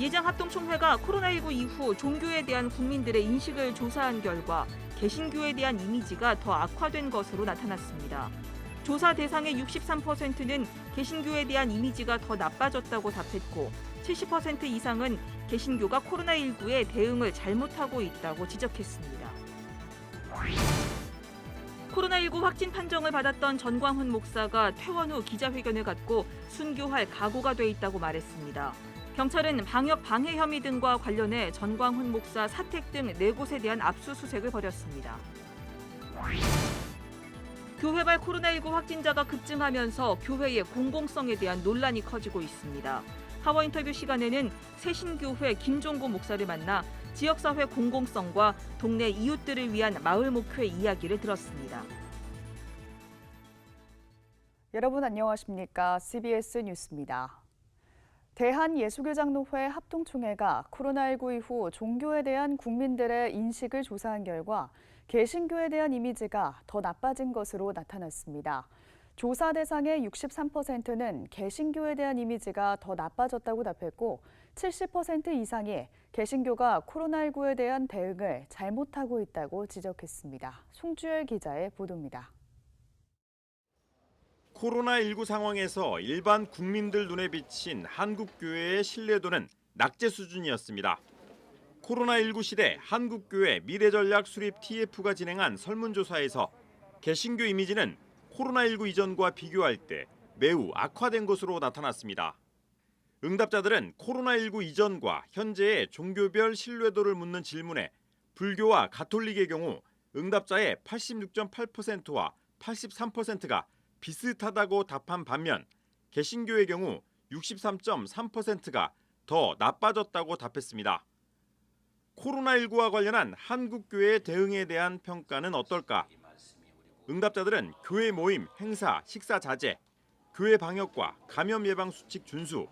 예장합동총회가 코로나19 이후 종교에 대한 국민들의 인식을 조사한 결과 개신교에 대한 이미지가 더 악화된 것으로 나타났습니다. 조사 대상의 63%는 개신교에 대한 이미지가 더 나빠졌다고 답했고 70% 이상은 개신교가 코로나19에 대응을 잘못하고 있다고 지적했습니다. 코로나19 확진 판정을 받았던 전광훈 목사가 퇴원 후 기자회견을 갖고 순교할 각오가 돼 있다고 말했습니다. 경찰은 방역 방해 혐의 등과 관련해 전광훈 목사 사택 등 4곳에 대한 압수수색을 벌였습니다. 교회발 코로나19 확진자가 급증하면서 교회의 공공성에 대한 논란이 커지고 있습니다. 하원 인터뷰 시간에는 새신교회 김종고 목사를 만나 지역사회 공공성과 동네 이웃들을 위한 마을 목회 이야기를 들었습니다. 여러분 안녕하십니까? CBS 뉴스입니다. 대한예수교장로회 합동총회가 코로나19 이후 종교에 대한 국민들의 인식을 조사한 결과 개신교에 대한 이미지가 더 나빠진 것으로 나타났습니다. 조사 대상의 63%는 개신교에 대한 이미지가 더 나빠졌다고 답했고 70% 이상이 개신교가 코로나19에 대한 대응을 잘못하고 있다고 지적했습니다. 송주열 기자의 보도입니다. 코로나19 상황에서 일반 국민들 눈에 비친 한국교회의 신뢰도는 낙제 수준이었습니다. 코로나19 시대 한국교회 미래전략 수립 TF가 진행한 설문조사에서 개신교 이미지는 코로나19 이전과 비교할 때 매우 악화된 것으로 나타났습니다. 응답자들은 코로나19 이전과 현재의 종교별 신뢰도를 묻는 질문에 불교와 가톨릭의 경우 응답자의 86.8%와 83%가 비슷하다고 답한 반면 개신교의 경우 63.3%가 더 나빠졌다고 답했습니다. 코로나19와 관련한 한국교회의 대응에 대한 평가는 어떨까? 응답자들은 교회 모임, 행사, 식사 자제, 교회 방역과 감염 예방 수칙 준수,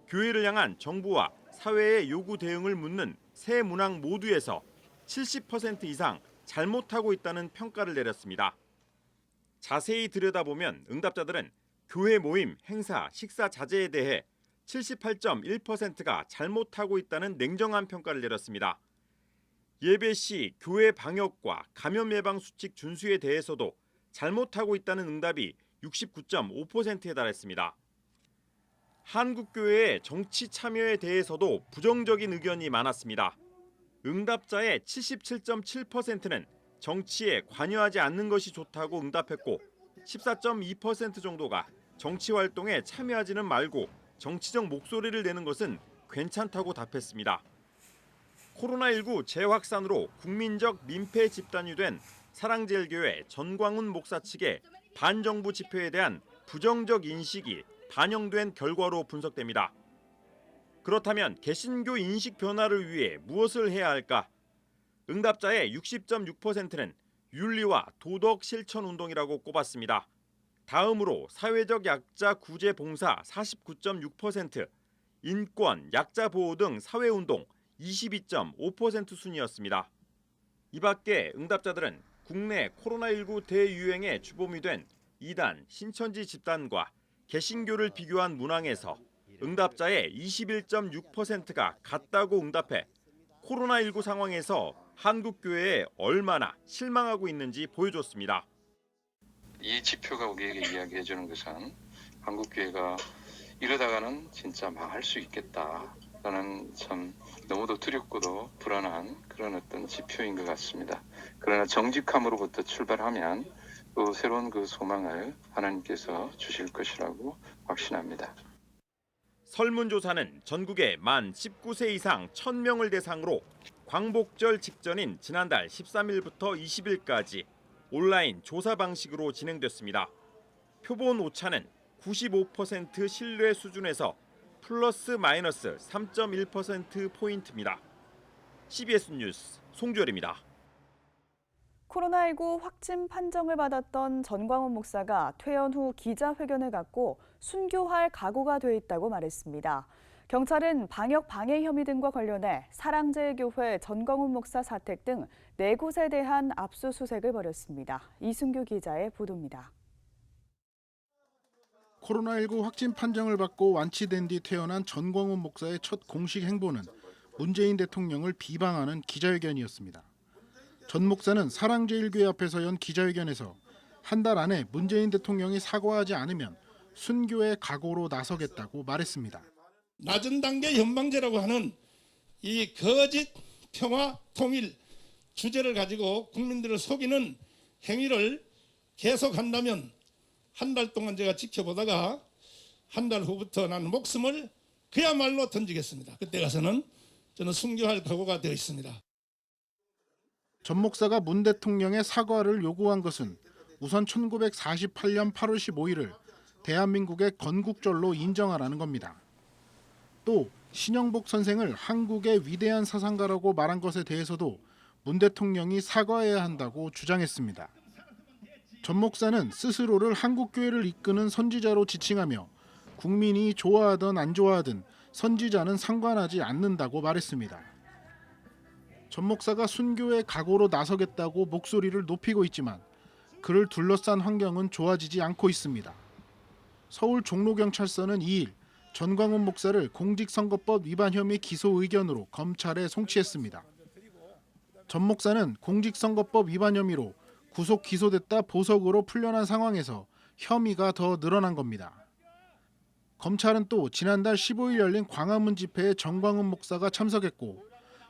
교회를 향한 정부와 사회의 요구 대응을 묻는 세 문항 모두에서 70% 이상 잘못하고 있다는 평가를 내렸습니다. 자세히 들여다보면 응답자들은 교회 모임, 행사, 식사 자제에 대해 78.1%가 잘못하고 있다는 냉정한 평가를 내렸습니다. 예배 시 교회 방역과 감염 예방 수칙 준수에 대해서도 잘못하고 있다는 응답이 69.5%에 달했습니다. 한국교회의 정치 참여에 대해서도 부정적인 의견이 많았습니다. 응답자의 77.7%는 정치에 관여하지 않는 것이 좋다고 응답했고 14.2% 정도가 정치 활동에 참여하지는 말고 정치적 목소리를 내는 것은 괜찮다고 답했습니다. 코로나19 재확산으로 국민적 민폐 집단이 된 사랑제일교회 전광훈 목사 측의 반정부 집회에 대한 부정적 인식이 반영된 결과로 분석됩니다. 그렇다면 개신교 인식 변화를 위해 무엇을 해야 할까? 응답자의 60.6%는 윤리와 도덕 실천 운동이라고 꼽았습니다. 다음으로 사회적 약자 구제 봉사 49.6%, 인권, 약자 보호 등 사회 운동 22.5% 순이었습니다. 이 밖에 응답자들은 국내 코로나19 대유행의 주범이 된 이단, 신천지 집단과 개신교를 비교한 문항에서 응답자의 21.6%가 같다고 응답해 코로나19 상황에서 한국교회에 얼마나 실망하고 있는지 보여줬습니다. 이 지표가 우리에게 이야기해 주는 것은 한국교회가 이러다가는 진짜 망할 수 있겠다라는 참 너무도 두렵고도 불안한 그런 어떤 지표인 것 같습니다. 그러나 정직함으로부터 출발하면 또 새로운 그 소망을 하나님께서 주실 것이라고 확신합니다. 설문조사는 전국의 만 19세 이상 1000명을 대상으로 광복절 직전인 지난달 13일부터 20일까지 온라인 조사 방식으로 진행됐습니다. 표본 오차는 95% 신뢰 수준에서 플러스 마이너스 3.1%포인트입니다. CBS 뉴스 송주열입니다. 코로나19 확진 판정을 받았던 전광훈 목사가 퇴원 후 기자회견을 갖고 순교할 각오가 돼 있다고 말했습니다. 경찰은 방역 방해 혐의 등과 관련해 사랑제일교회 전광훈 목사 사택 등 4곳에 대한 압수수색을 벌였습니다. 이순규 기자의 보도입니다. 코로나19 확진 판정을 받고 완치된 뒤 퇴원한 전광훈 목사의 첫 공식 행보는 문재인 대통령을 비방하는 기자회견이었습니다. 전 목사는 사랑제일교회 앞에서 연 기자회견에서 한 달 안에 문재인 대통령이 사과하지 않으면 순교의 각오로 나서겠다고 말했습니다. 낮은 단계 연방제라고 하는 이 거짓 평화 통일 주제를 가지고 국민들을 속이는 행위를 계속한다면 한 달 동안 제가 지켜보다가 한 달 후부터 나는 목숨을 그야말로 던지겠습니다. 그때 가서는 저는 순교할 각오가 되어 있습니다. 전 목사가 문 대통령의 사과를 요구한 것은 우선 1948년 8월 15일을 대한민국의 건국절로 인정하라는 겁니다. 또 신영복 선생을 한국의 위대한 사상가라고 말한 것에 대해서도 문 대통령이 사과해야 한다고 주장했습니다. 전 목사는 스스로를 한국교회를 이끄는 선지자로 지칭하며 국민이 좋아하든 안 좋아하든 선지자는 상관하지 않는다고 말했습니다. 전 목사가 순교의 각오로 나서겠다고 목소리를 높이고 있지만 그를 둘러싼 환경은 좋아지지 않고 있습니다. 서울 종로경찰서는 2일 전광훈 목사를 공직선거법 위반 혐의 기소 의견으로 검찰에 송치했습니다. 전 목사는 공직선거법 위반 혐의로 구속 기소됐다 보석으로 풀려난 상황에서 혐의가 더 늘어난 겁니다. 검찰은 또 지난달 15일 열린 광화문 집회에 전광훈 목사가 참석했고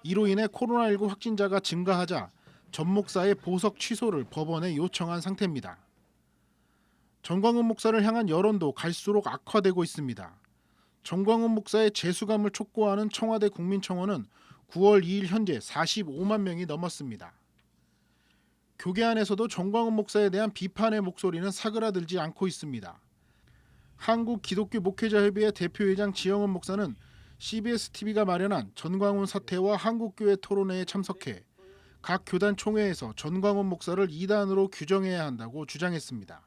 이로 인해 코로나19 확진자가 증가하자 전 목사의 보석 취소를 법원에 요청한 상태입니다. 전광훈 목사를 향한 여론도 갈수록 악화되고 있습니다. 전광훈 목사의 재수감을 촉구하는 청와대 국민청원은 9월 2일 현재 45만 명이 넘었습니다. 교계 안에서도 전광훈 목사에 대한 비판의 목소리는 사그라들지 않고 있습니다. 한국기독교목회자협의회 대표회장 지영은 목사는 CBS-TV가 마련한 전광훈 사태와 한국교회 토론회에 참석해 각 교단 총회에서 전광훈 목사를 이단으로 규정해야 한다고 주장했습니다.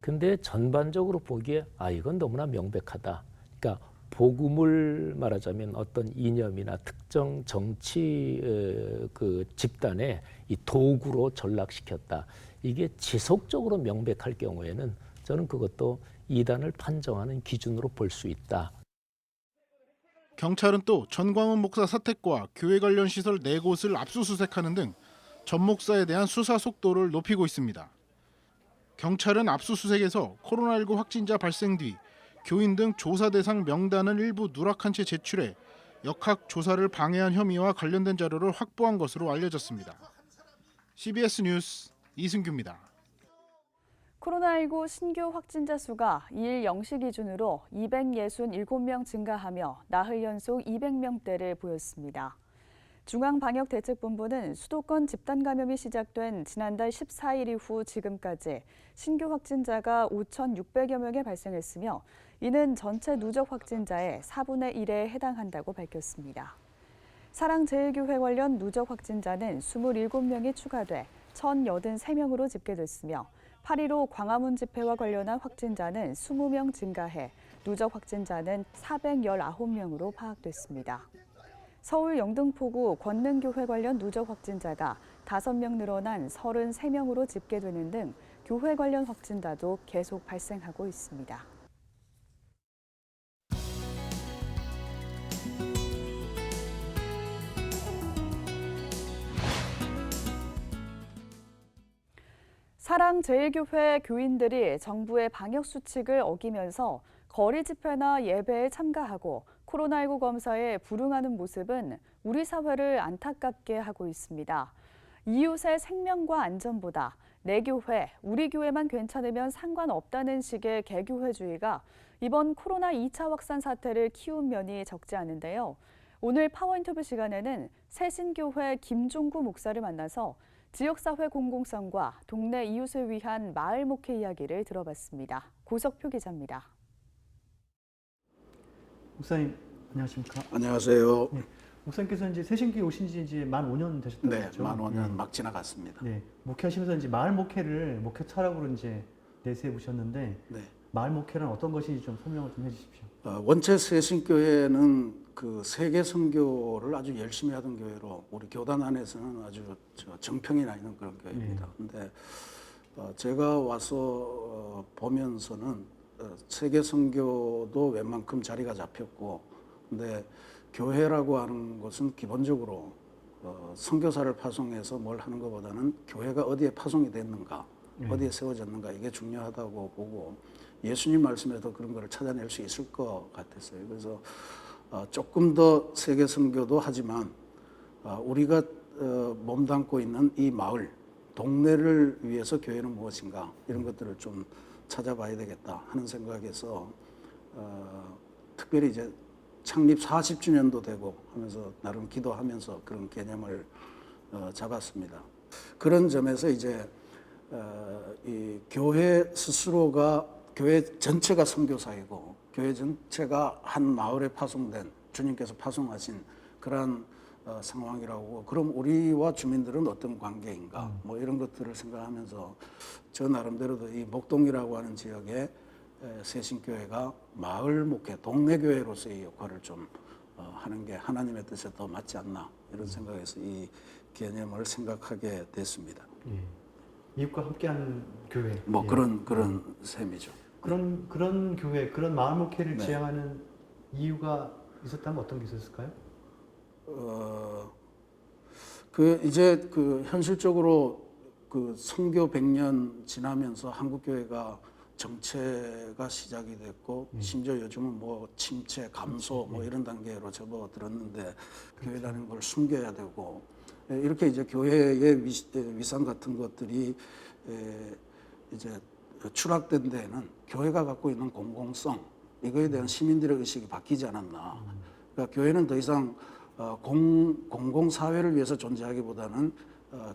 근데 전반적으로 보기에 이건 너무나 명백하다. 그러니까 복음을 말하자면 어떤 이념이나 특정 정치 그 집단의 이 도구로 전락시켰다. 이게 지속적으로 명백할 경우에는 저는 그것도 이단을 판정하는 기준으로 볼 수 있다. 경찰은 또 전광훈 목사 사택과 교회 관련 시설 4곳을 압수수색하는 등 전 목사에 대한 수사 속도를 높이고 있습니다. 경찰은 압수수색에서 코로나19 확진자 발생 뒤 교인 등 조사 대상 명단을 일부 누락한 채 제출해 역학 조사를 방해한 혐의와 관련된 자료를 확보한 것으로 알려졌습니다. CBS 뉴스 이승규입니다. 코로나19 신규 확진자 수가 2일 0시 기준으로 267명 증가하며 나흘 연속 200명대를 보였습니다. 중앙방역대책본부는 수도권 집단 감염이 시작된 지난달 14일 이후 지금까지 신규 확진자가 5,600여 명에 발생했으며 이는 전체 누적 확진자의 4분의 1에 해당한다고 밝혔습니다. 사랑제일교회 관련 누적 확진자는 27명이 추가돼 1,083명으로 집계됐으며 8.15 광화문 집회와 관련한 확진자는 20명 증가해 누적 확진자는 419명으로 파악됐습니다. 서울 영등포구 권능교회 관련 누적 확진자가 5명 늘어난 33명으로 집계되는 등 교회 관련 확진자도 계속 발생하고 있습니다. 사랑제일교회 교인들이 정부의 방역 수칙을 어기면서 거리 집회나 예배에 참가하고 코로나19 검사에 불응하는 모습은 우리 사회를 안타깝게 하고 있습니다. 이웃의 생명과 안전보다 내 교회, 우리 교회만 괜찮으면 상관없다는 식의 개교회주의가 이번 코로나 2차 확산 사태를 키운 면이 적지 않은데요. 오늘 파워인터뷰 시간에는 새신교회 김종구 목사를 만나서 지역사회 공공성과 동네 이웃을 위한 마을 목회 이야기를 들어봤습니다. 고석표 기자입니다. 목사님 안녕하십니까? 안녕하세요. 네, 목사님께서 이제 새신교회 오신 지 이제 만 5년 되셨다고 네, 했죠? 만 5년 막 지나갔습니다. 네, 목회하시면서 이제 마을 목회를 목회 철학으로 이제 내세워 보셨는데 네. 마을 목회는 어떤 것인지 좀 설명을 좀 해주십시오. 원체 새신교회는 그 세계 선교를 아주 열심히 하던 교회로 우리 교단 안에서는 아주 정평이 나 있는 그런 교회입니다. 근데 제가 와서 보면서는 세계 선교도 웬만큼 자리가 잡혔고, 근데 교회라고 하는 것은 기본적으로 선교사를 파송해서 뭘 하는 것보다는 교회가 어디에 파송이 됐는가, 어디에 세워졌는가, 이게 중요하다고 보고, 예수님 말씀에도 그런 걸 찾아낼 수 있을 것 같았어요. 그래서 조금 더 세계 선교도 하지만 우리가 몸담고 있는 이 마을, 동네를 위해서 교회는 무엇인가, 이런 것들을 좀 찾아봐야 되겠다 하는 생각에서 특별히 이제 창립 40주년도 되고 하면서 나름 기도하면서 그런 개념을 잡았습니다. 그런 점에서 이제 이 교회 스스로가, 교회 전체가 선교사이고 교회 전체가 한 마을에 파송된, 주님께서 파송하신 그러한 상황이라고, 그럼 우리와 주민들은 어떤 관계인가, 뭐 이런 것들을 생각하면서 저 나름대로도 이 목동이라고 하는 지역에 새신교회가 마을 목회, 동네 교회로서의 역할을 좀 하는 게 하나님의 뜻에 더 맞지 않나, 이런 생각에서 이 개념을 생각하게 됐습니다. 이웃과 함께하는 교회. 뭐 그런 셈이죠. 그런 교회, 그런 마을 목회를 네. 지향하는 이유가 있었다면 어떤 게 있었을까요? 이제 현실적으로 선교 100년 지나면서 한국 교회가 정체가 시작이 됐고, 심지어 요즘은 뭐 침체, 감소 뭐 이런 단계로 접어들었는데, 교회라는 걸 숨겨야 되고, 이렇게 이제 교회의 위상 같은 것들이 이제 추락된 데에는 교회가 갖고 있는 공공성, 이거에 대한 시민들의 의식이 바뀌지 않았나. 그러니까 교회는 더 이상 공공사회를 위해서 존재하기보다는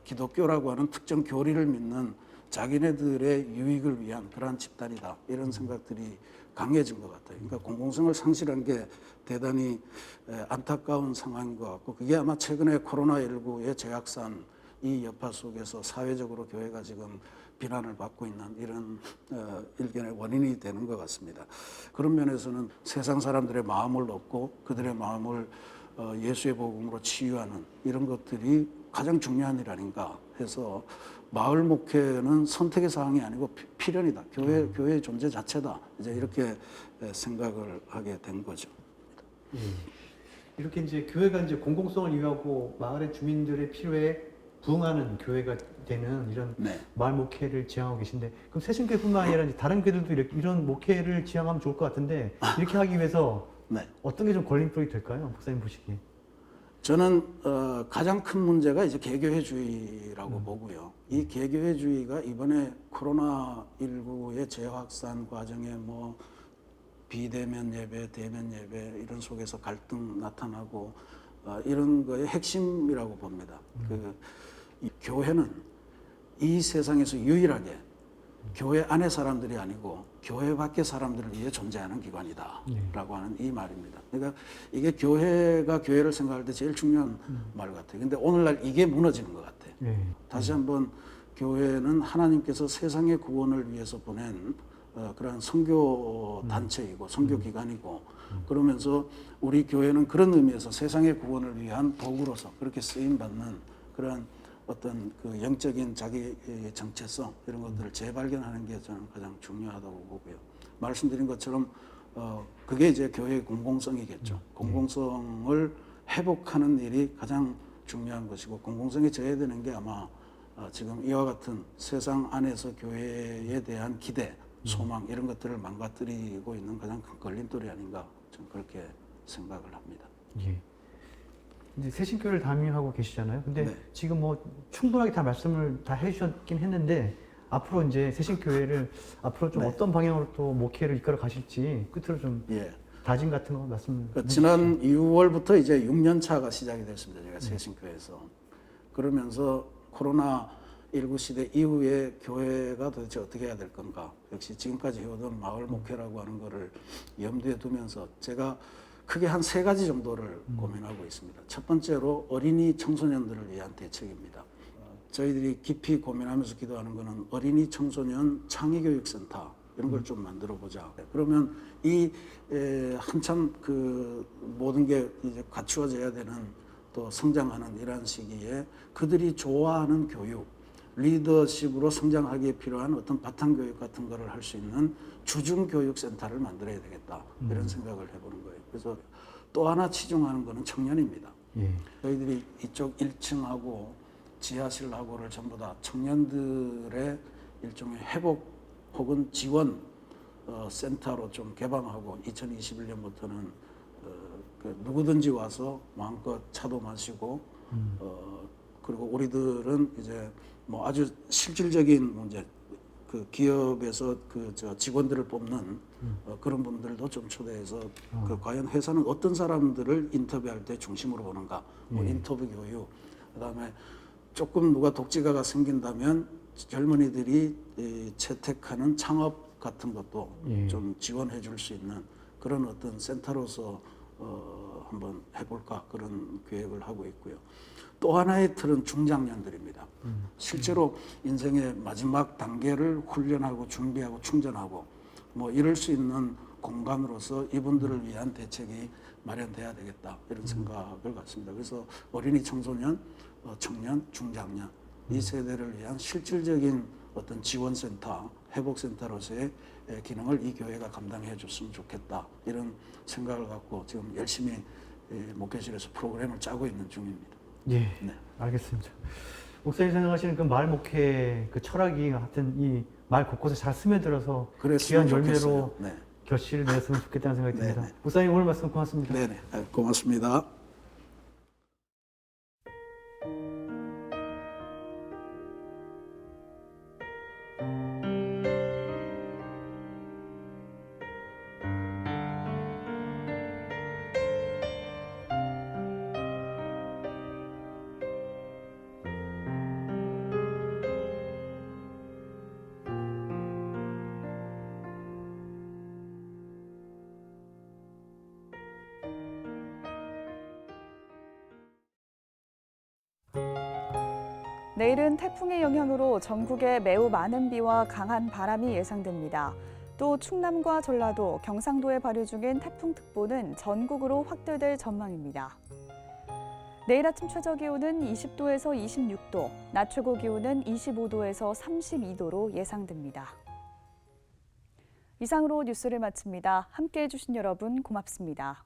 기독교라고 하는 특정 교리를 믿는 자기네들의 유익을 위한 그러한 집단이다, 이런 생각들이 강해진 것 같아요. 그러니까 공공성을 상실한 게 대단히 안타까운 상황인 것 같고, 그게 아마 최근에 코로나19의 재확산 이 여파 속에서 사회적으로 교회가 지금 비난을 받고 있는 이런 일견의 원인이 되는 것 같습니다. 그런 면에서는 세상 사람들의 마음을 얻고 그들의 마음을 예수의 복음으로 치유하는 이런 것들이 가장 중요한 일 아닌가 해서, 마을 목회는 선택의 사항이 아니고 필연이다, 교회의 존재 자체다, 이제 이렇게 생각을 하게 된 거죠. 이렇게 이제 교회가 이제 공공성을 이유하고 마을의 주민들의 필요에 부응하는 교회가 되는 이런 마을 목회를 지향하고 계신데, 그럼 새신교회뿐만 아니라 이제 다른 교회들도 이런 목회를 지향하면 좋을 것 같은데, 이렇게 하기 위해서 어떤 게 좀 걸림돌이 될까요, 목사님 보시기에? 저는 가장 큰 문제가 이제 개교회주의라고 보고요. 이 개교회주의가 이번에 코로나19의 재확산 과정에 뭐 비대면 예배, 대면 예배 이런 속에서 갈등 나타나고 이런 거의 핵심이라고 봅니다. 이 교회는 이 세상에서 유일하게 교회 안의 사람들이 아니고 교회 밖의 사람들을 위해 존재하는 기관이다라고 하는 이 말입니다. 그러니까 이게 교회가 교회를 생각할 때 제일 중요한 말 같아요. 근데 오늘날 이게 무너지는 것 같아요. 다시 한번 교회는 하나님께서 세상의 구원을 위해서 보낸 그런 선교 단체이고 선교 기관이고, 그러면서 우리 교회는 그런 의미에서 세상의 구원을 위한 도구로서 그렇게 쓰임 받는 그런 어떤 그 영적인 자기 정체성 이런 것들을 재발견하는 게 저는 가장 중요하다고 보고요. 말씀드린 것처럼 그게 이제 교회의 공공성이겠죠. 공공성을 회복하는 일이 가장 중요한 것이고, 공공성이 저해되는 게 아마 지금 이와 같은 세상 안에서 교회에 대한 기대, 소망 이런 것들을 망가뜨리고 있는 가장 큰 걸림돌이 아닌가, 저는 그렇게 생각을 합니다. 이제 새신교회를 담임하고 계시잖아요. 근데 지금 뭐 충분하게 다 말씀을 다 해주셨긴 했는데, 앞으로 이제 새신교회를 앞으로 좀 어떤 방향으로 또 목회를 이끌어 가실지 끝으로 좀 다짐 같은 거 말씀. 지난 6월부터 이제 6년 차가 시작이 됐습니다. 제가 새신교회에서. 그러면서 코로나19 시대 이후에 교회가 도대체 어떻게 해야 될 건가? 역시 지금까지 해오던 마을 목회라고 하는 거를 염두에 두면서 제가 크게 한 3가지 정도를 고민하고 있습니다. 첫 번째로 어린이 청소년들을 위한 대책입니다. 저희들이 깊이 고민하면서 기도하는 것은 어린이 청소년 창의교육센터 이런 걸 좀 만들어 보자. 그러면 이 한참 그 모든 게 이제 갖추어져야 되는 또 성장하는 이러한 시기에 그들이 좋아하는 교육을 리더십으로 성장하기에 필요한 어떤 바탕교육 같은 거를 할 수 있는 주중교육센터를 만들어야 되겠다. 이런 생각을 해보는 거예요. 그래서 또 하나 치중하는 거는 청년입니다. 예. 저희들이 이쪽 1층하고 지하실하고를 전부 다 청년들의 일종의 회복 혹은 지원 센터로 좀 개방하고 2021년부터는 그 누구든지 와서 마음껏 차도 마시고 그리고 우리들은 이제 뭐 아주 실질적인 문제 그 기업에서 그 저 직원들을 뽑는 그런 분들도 좀 초대해서 그 과연 회사는 어떤 사람들을 인터뷰할 때 중심으로 보는가 뭐 인터뷰 교육 그다음에 조금 누가 독지가가 생긴다면 젊은이들이 채택하는 창업 같은 것도 좀 지원해 줄 수 있는 그런 어떤 센터로서 한번 해볼까 그런 계획을 하고 있고요. 또 하나의 틀은 중장년들입니다. 실제로 인생의 마지막 단계를 훈련하고 준비하고 충전하고 뭐 이럴 수 있는 공간으로서 이분들을 위한 대책이 마련돼야 되겠다 이런 생각을 갖습니다. 그래서 어린이, 청소년, 청년, 중장년 이 세대를 위한 실질적인 어떤 지원센터, 회복센터로서의 기능을 이 교회가 감당해 줬으면 좋겠다 이런 생각을 갖고 지금 열심히 목회실에서 프로그램을 짜고 있는 중입니다. 예, 네. 알겠습니다. 목사님 생각하시는 그 마을 목회 그 철학이 하여튼 이 마을 곳곳에 잘 스며들어서 그랬으면 귀한 열매로 좋겠어요. 네. 결실을 냈으면 좋겠다는 생각이 듭니다. 네네. 목사님 오늘 말씀 고맙습니다. 네네, 고맙습니다. 내일은 태풍의 영향으로 전국에 매우 많은 비와 강한 바람이 예상됩니다. 또 충남과 전라도, 경상도에 발효 중인 태풍특보는 전국으로 확대될 전망입니다. 내일 아침 최저 기온은 20도에서 26도, 낮 최고 기온은 25도에서 32도로 예상됩니다. 이상으로 뉴스를 마칩니다. 함께해 주신 여러분 고맙습니다.